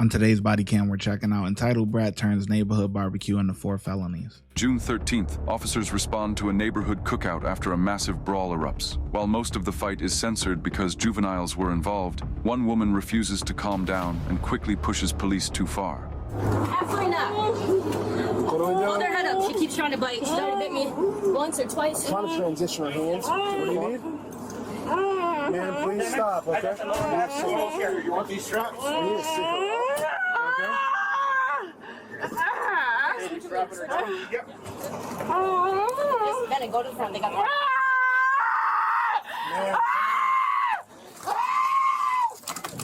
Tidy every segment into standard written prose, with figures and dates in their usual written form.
On today's body cam, we're checking out entitled brat turns neighborhood barbecue into 4 felonies. June 13th, officers respond to a neighborhood cookout after a massive brawl erupts. While most of the fight is censored because juveniles were involved, one woman refuses to calm down and quickly pushes police too far. Absolutely not. Hold her head up. She keeps trying to bite. She's trying to bit me once or twice. Trying to transition her hands. What do you need? Man, please stop, okay? You want these straps? I need a cigarette. Okay? Yep. Just bend and go to the front. They got Man,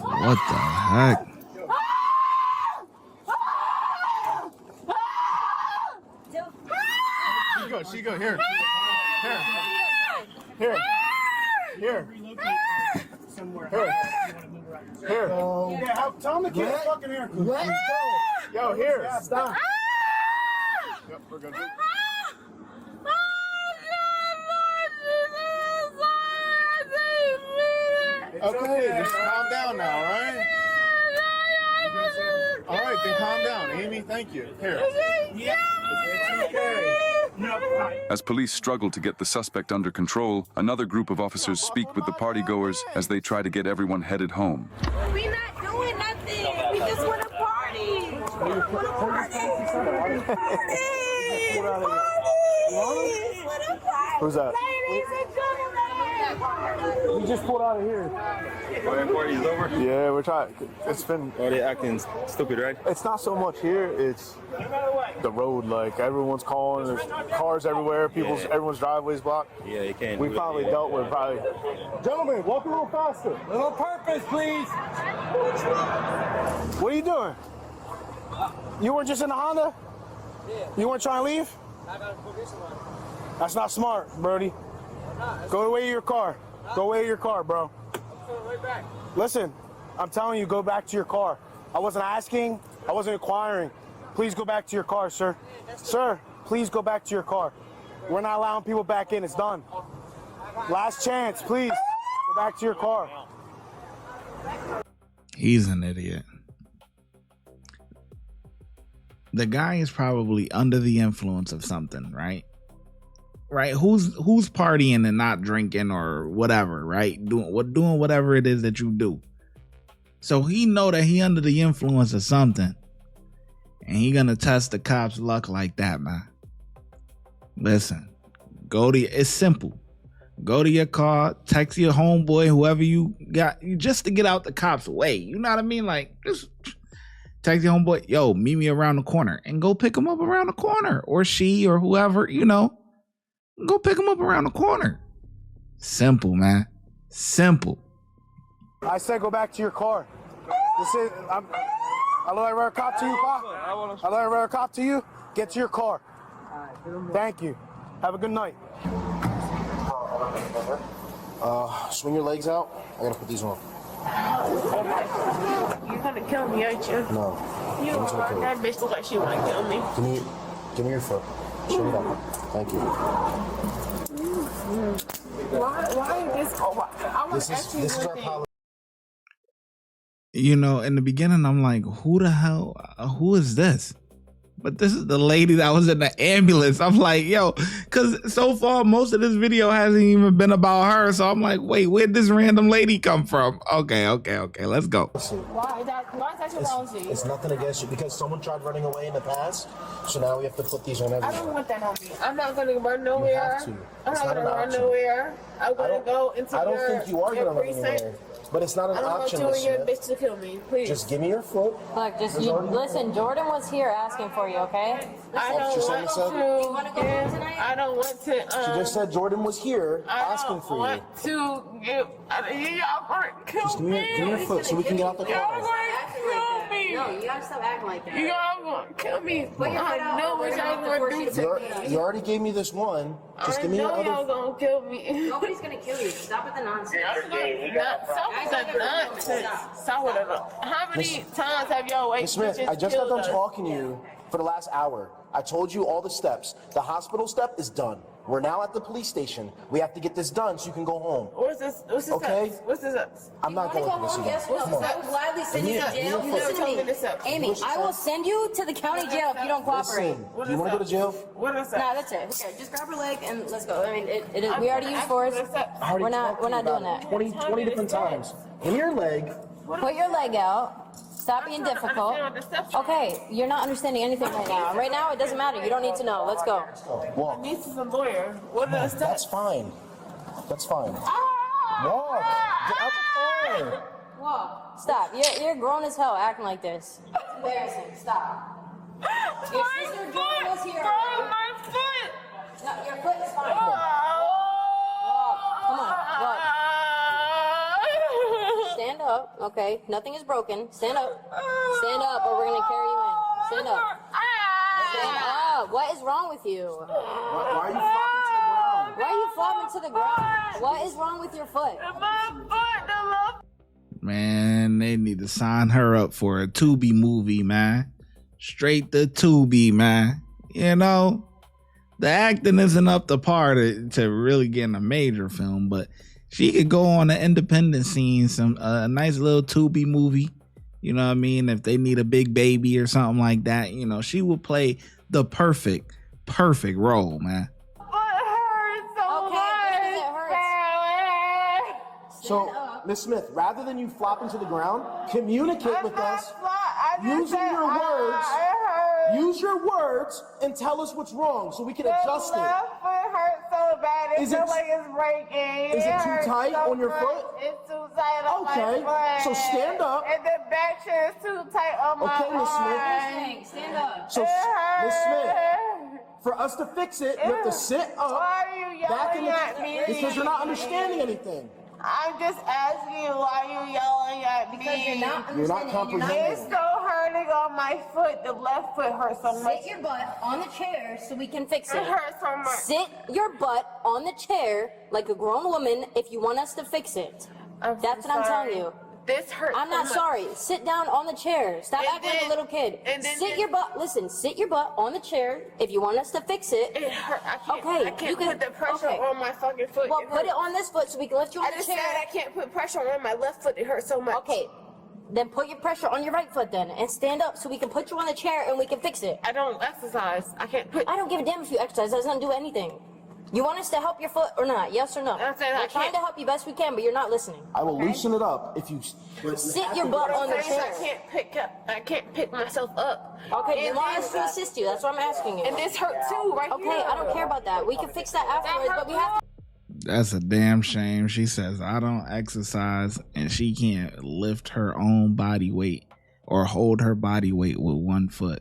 What the heck? She go. Here. Here. Yeah, tell him to get a fucking haircut. Yo, here. Stop. Yep, we're good. Okay, just calm down now, all right? All right, then calm down, Amy. Thank you. Here. It's okay. As police struggle to get the suspect under control, another group of officers speak with the partygoers as they try to get everyone headed home. We're not doing nothing. We just want to party. Who's that? We just pulled out of here. Party's over? Yeah, we're trying. It's been. Oh, they acting stupid, right? It's not so much here. It's the road. Like everyone's calling. There's cars everywhere. Everyone's driveways blocked. Yeah, you can't. We probably dealt with Gentlemen, walk a little faster. Little purpose, please. What are you doing? You weren't just in the Honda? Yeah. You weren't trying to leave? That's not smart, Brody. Go away to your car. Go away to your car, bro. Right back. Listen, I'm telling you, go back to your car. I wasn't asking. I wasn't inquiring. Please go back to your car, sir. Sir, please go back to your car. We're not allowing people back in. It's done. Last chance, please. Go back to your car. He's an idiot. The guy is probably under the influence of something, right? Right? Who's partying and not drinking or whatever, right? Doing whatever it is that you do. So he know that he under the influence of something. And he gonna test the cops' luck like that, man. Listen, it's simple. Go to your car, text your homeboy, whoever you got, just to get out the cops' way. You know what I mean? Like, just text your homeboy, yo, meet me around the corner, and go pick him up around the corner, or she, or whoever, you know, go pick him up around the corner. Simple, man. Simple. I said go back to your car. I look like a cop to you, Pa? I look like a cop to you? Get to your car. Thank you. Have a good night. Swing your legs out. I gotta put these on. You're gonna kill me, aren't you? No. That bitch look like she wanna kill me. Give me your foot. Show me that. Thank you. Why is this? I want to ask you this is one our thing. policy. You know, in the beginning, I'm like, who is this? But this is the lady that was in the ambulance. I'm like, yo, because so far, most of this video hasn't even been about her. So I'm like, wait, where'd this random lady come from? Okay, let's go. Why is that your policy? It's nothing against you because someone tried running away in the past. So now we have to put these on everything. I don't want that on me. I'm not gonna run nowhere. to. I'm It's not not gonna an run option. nowhere. I'm gonna go into I don't think you are going to run precinct. anywhere. But it's not an I don't option, want Miss you and your Smith. bitch to kill me, please. Just give me your foot. Look, listen, Jordan was here asking for you, okay? I don't She want said- to. I don't want to. She just said Jordan was here asking for you. I don't want to get. Y'all gonna kill Just give me. me your foot so we can get out the Y'all car. gonna kill me. No, you gotta stop acting like that. Y'all gonna kill me. I know what y'all gonna do to me. You already gave me this one. Just give me your I know y'all other. gonna kill me. Nobody's gonna kill you. Stop with the nonsense. Stop with the nonsense. Stop with the. How many times have y'all waited? Miss Smith, I just got done talking to you for the last hour. I told you all the steps. The hospital step is done. We're now at the police station. We have to get this done so you can go home. What's this? What's this? Okay. What's this? Up? I'm not going to this again. Yes, no. I will gladly send you to jail. Listen to me. Amy, I will send you to the county jail if you don't cooperate. Listen, do you want to go to jail? What is that? No, that's it. Okay, just grab her leg and let's go. I mean, it is. We already used force. We're not doing that. 20 different times. In your leg. Put your leg out. Stop being difficult. Okay, you're not understanding anything right now. Right now, it doesn't matter. You don't need to know. Let's go. Walk. This is a lawyer. What are the steps? That's fine. That's fine. Walk. Get out the car. Walk. Stop. You're grown as hell acting like this. It's embarrassing. Stop. Your sister Jordan was here. My foot. No, your foot is fine. Walk. Come on. Walk. Stand up. Okay. Nothing is broken. Stand up. Stand up or we're going to carry you in. Stand up. Stand up. What is wrong with you? Why are you flopping to the ground? Why are you flopping to the ground? What is wrong with your foot? Man, they need to sign her up for a Tubi movie, man. Straight to Tubi, man. You know, the acting isn't up to par to really get in a major film, but she could go on an independent scene, a nice little Tubi movie. You know what I mean? If they need a big baby or something like that, you know, she will play the perfect role, man. So, Miss Smith, rather than you flopping to the ground, communicate with us using your words. Use your words and tell us what's wrong so we can adjust it. Left foot hurts so bad. It feels like it's breaking. Is it too tight on your foot? It's too tight on my foot. Okay, so stand up. And the back chair is too tight on my Okay, Miss Smith. Smith. Stand up. So, Miss Smith, for us to fix it, you have to sit up. Why are you yelling at me? Because you're not understanding anything. I'm just asking you why you yelling at me. Because you're not You're not understanding. comprehending. It's so hurting on my foot. The left foot hurts so much. Sit your butt on the chair so we can fix It it. hurts so much. Sit your butt on the chair like a grown woman if you want us to fix it. I'm so That's what I'm sorry. telling you. This hurts. I'm not so much. sorry. Sit down on the chair. Stop And acting like then- a little kid. and then Sit your butt. Listen, sit your butt on the chair if you want us to fix it. It hurt. I can't. Okay, I can't you can- put the pressure okay. on my fucking foot. Well, It put it hurts. on this foot so we can lift you on I the just chair. said I can't put pressure on my left foot. It hurts so much. Okay, then put your pressure on your right foot then, and stand up so we can put you on the chair and we can fix it. I don't exercise. I can't put. I don't give a damn if you exercise. That doesn't do anything. You want us to help your foot or not? Yes or no? I'm saying I We're trying can't. to help you best we can, but you're not listening. I will loosen it up if you Sit your butt on the I chair. can't pick myself up. Okay, you And want then- us to assist you? That's what I'm asking you. And this hurt too, right Okay, here. I don't care about that. We can fix that afterwards, but we have to. That's a damn shame. She says I don't exercise and she can't lift her own body weight or hold her body weight with one foot.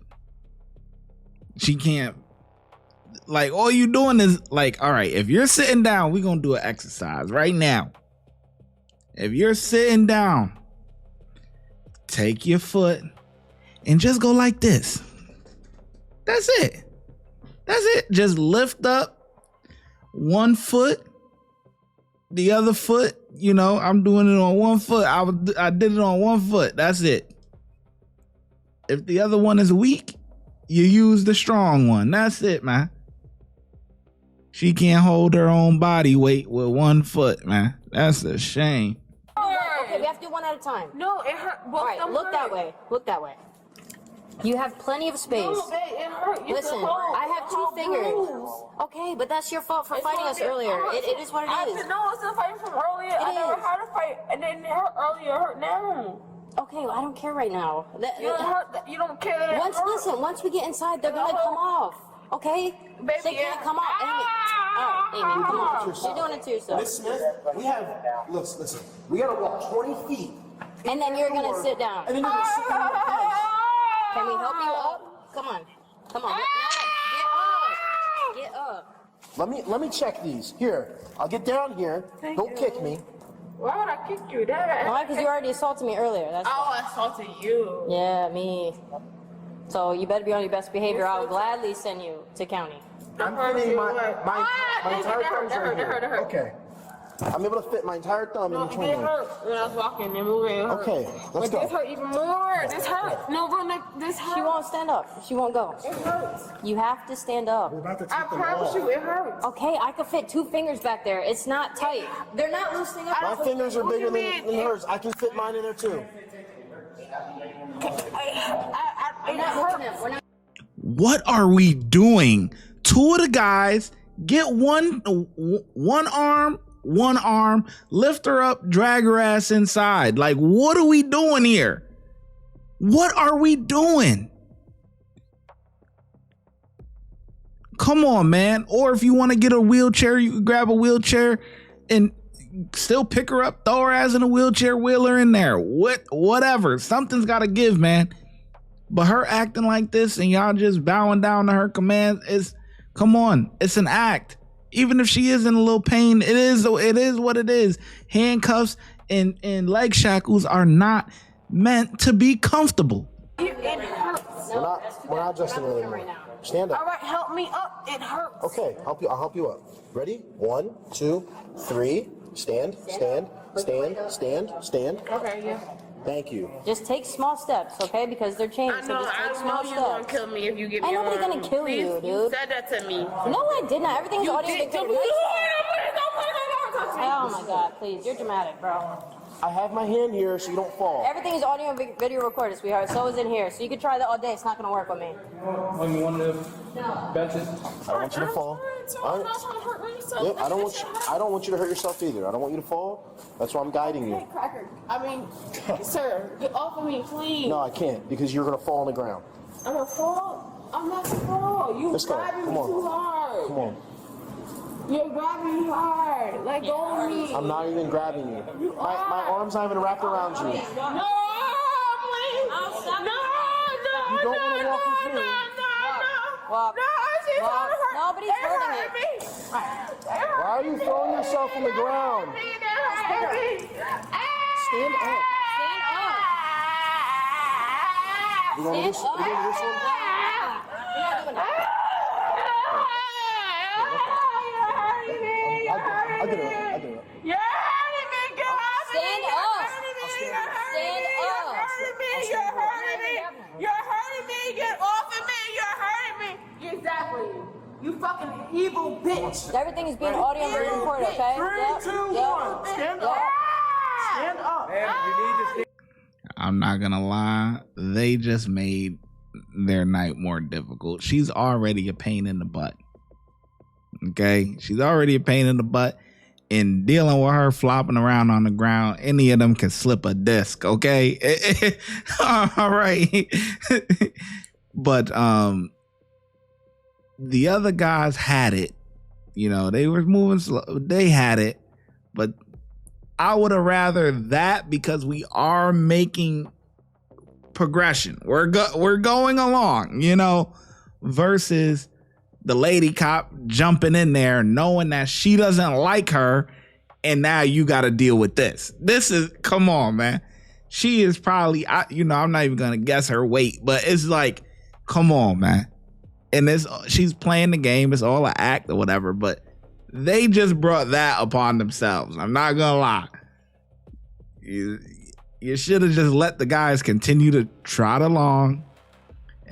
She can't. Like, all you doing is like, all right, if you're sitting down, we're gonna do an exercise right now. If you're sitting down, take your foot and just go like this. That's it. That's it. Just lift up one foot, the other foot. You know, I'm doing it on one foot. I did it on one foot. That's it. If the other one is weak, you use the strong one. That's it, man. She can't hold her own body weight with one foot, man. That's a shame. Okay, we have to do one at a time. No, it hurt. All right, look that way. Look that way. You have plenty of space. No, babe, it hurt. You Listen, can hold- I have 2 hold fingers. bruise. Okay, but that's your fault for It's fighting not us that- earlier. It is what it I is. didn't know it was a fight from earlier. I never is. had a fight, and then it hurt earlier. It hurt now. Okay, well, I don't care right now. You don't hurt. You don't care that it hurt. Listen, once we get inside, they're gonna come off. Okay? Baby, They can't yeah. come off. Amy. All right, Amy, come on. You're doing it to yourself. Miss Smith, we have, listen, we gotta walk 20 feet. And then you're gonna sit down. And then you're gonna sit down like this. Can we help you up? Come on. Come on. Get up. Let me check these. Here, I'll get down here. Don't kick me. Why would I kick you? That. Why? Because you already assaulted me earlier. That's Oh, I assaulted you. yeah, me. So you better be on your best behavior. I'll gladly send you to county. I'm putting my entire That thumbs right hurt. here. Okay. I'm able to fit my entire thumb in between It them. hurt when I was walking and moving. It hurt. Okay, let's but go. This hurt even more. This hurt. No, bro, this hurt. She won't stand up. She won't go. It hurts. You have to stand up. We're about to I take them promise off. you, it hurts. Okay, I could fit 2 fingers back there. It's not tight. They're not loosening up. My fingers are What bigger do you than mean? hers. I can fit mine in there too. We're not hurting them. We're not. What are we doing? 2 of the guys get one arm, lift her up, drag her ass inside. Like, what are we doing here? What are we doing? Come on, man. Or if you want to get a wheelchair, you can grab a wheelchair and still pick her up, throw her ass in a wheelchair, wheel her in there. Whatever. Something's got to give, man. But her acting like this and y'all just bowing down to her commands is, come on, it's an act. Even if she is in a little pain, it is what it is. Handcuffs and leg shackles are not meant to be comfortable. It hurts. We're not adjusting it anymore. Stand All up. right, help me up. It hurts. Okay, I'll help you up. Ready? 1, 2, 3. Stand. Okay, yeah. Thank you. Just take small steps, okay? Because they're changing. I know, so just take I small know you're gonna steps. kill me if you give me Ain't a nobody warning. gonna kill Please, you, You dude. said that to me. No, I did not. Everything's audio did. recorded. Please Next don't touch me. time. Oh my God, please. You're dramatic, bro. I have my hand here so you don't fall. Everything is audio and video recorded, sweetheart. So is in here. So you can try that all day. It's not gonna work with me. On one of the benches. I don't want you to fall. All right. Yep, I don't want you to hurt yourself either. I don't want you to fall. That's why I'm guiding you. Cracker. I mean, sir, get off of me, please. No, I can't because you're gonna fall on the ground. I'm gonna fall. I'm not gonna fall. You Let's go. grabbing me Come on. too hard. Come on. You're grabbing me hard. Let go of me. I'm not even grabbing you. My arm's not even wrapped around you. No, please. No, You don't want to walk with me. Walk. No, she's Walk. gonna hurt. Nobody's It hurting hurt it. me. Why are you throwing yourself on the ground? Stand up. Stand up. You want to do this one? We're not doing that. I get it. You're hurting me, get off of me. Stand You're up. hurting me. Stand You're hurting me. up. You're hurting me. You're hurting me. You're hurting me. Get off of me. You're hurting me. Exactly. You fucking evil bitch. Everything is being audio and video recorded, okay? 3, 2, 1. Stand up. Stand up. Man, you need to stay. I'm not gonna lie, they just made their night more difficult. She's already a pain in the butt. Okay? She's already a pain in the butt. And dealing with her flopping around on the ground, any of them can slip a disc, okay? All right. But the other guys had it. You know, they were moving slow. They had it. But I would have rather that because we are making progression. We're going along, you know, versus the lady cop jumping in there knowing that she doesn't like her, and now you got to deal with this. This is, come on, man. She is probably, I'm not even gonna guess her weight, but it's like, come on, man. And she's playing the game. It's all an act or whatever, but they just brought that upon themselves. I'm not gonna lie. You should have just let the guys continue to trot along.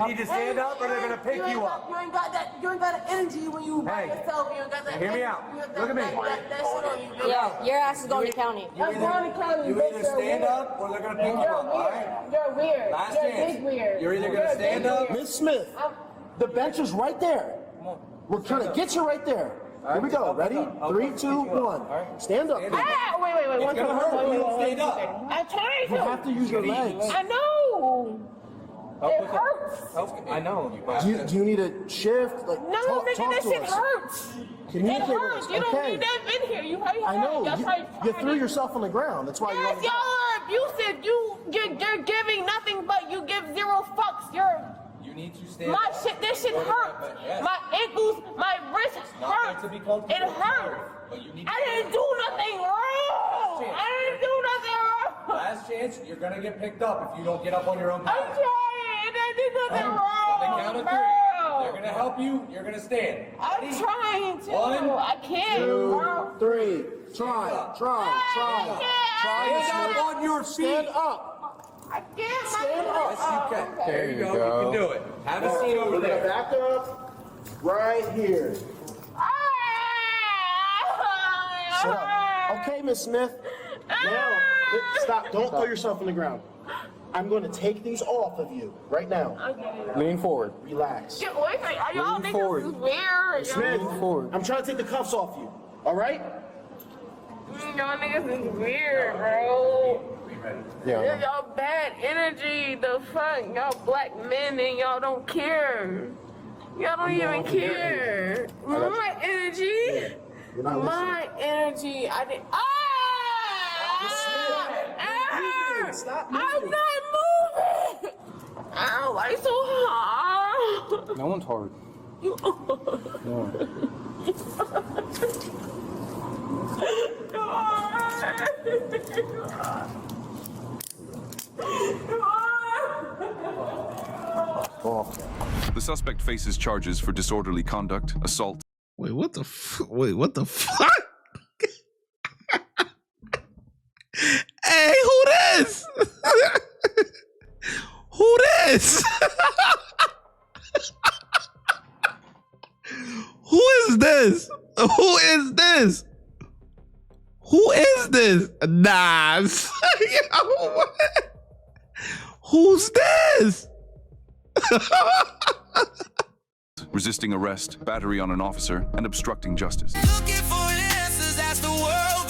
You need to stand up or they're gonna pick you up. You ain't got that energy when you by yourself. You ain't got that. Hear me out. Look at me. That shit on you, bitch. Yo, your ass is going to county. I'm going to county, You bitch. either You're stand weird. up or they're gonna pick you up, alright? You're weird. Last You're chance. big weird. You're either gonna You're stand big up- weird. Miss Smith, the bench is right there. We're trying to get you right there. Here we go. Ready? 3, 2, 1. Stand up. Ah, wait. One gonna second. hurt when you Wait, stand up. I'm trying You to. have to use your legs. I know. It hurts. I know. Do you need a shift? Like, No, talk nigga, that to shit us. hurts. It Communicate with hurts. us. You don't Okay. need that in here. You hurt. I know. That's why You threw yourself on the ground. That's why you're on Yes, the y'all are abusive. You're giving nothing but you give 0 fucks. You need to stand My up. shit. This shit hurts. Yes. My ankles, my wrist not hurts. meant to be comfortable. It hurts. But you need to I didn't do nothing wrong. chance. I didn't do nothing wrong. Last chance, you're gonna get picked up if you don't get up on your own I'm power. trying. I did nothing wrong. On the count of 3, Bro. they're gonna help you. You're gonna stand. I'm trying to. One, I can't, bro. 3. Try. Stand up on your feet. Stand up. I can't. Stand up. Yes, you can. There you go. You can do it. Have a seat over there. Back up. Right here. Sit up. Okay, Miss Smith. Now, stop. Don't throw yourself on the ground. I'm going to take these off of you right now. Lean forward. Relax. Get away from me. Y'all Lean niggas forward. is weird. Smith, forward. I'm trying to take the cuffs off you. All right? Y'all niggas is weird, bro. Yeah. Y'all bad energy. The fuck? Y'all black men and y'all don't care. Y'all don't even care. My energy. My energy. I did. Ah! Stop I'm not moving. Ow, why so hard? No one's hard. The suspect faces charges for disorderly conduct, assault. Wait, what the fuck? Hey, who this? Who this? Who is this? Who is this? Who is this? Nah. Yo, what? Who's this? Resisting arrest, battery on an officer, and obstructing justice. Looking for answers, that's the world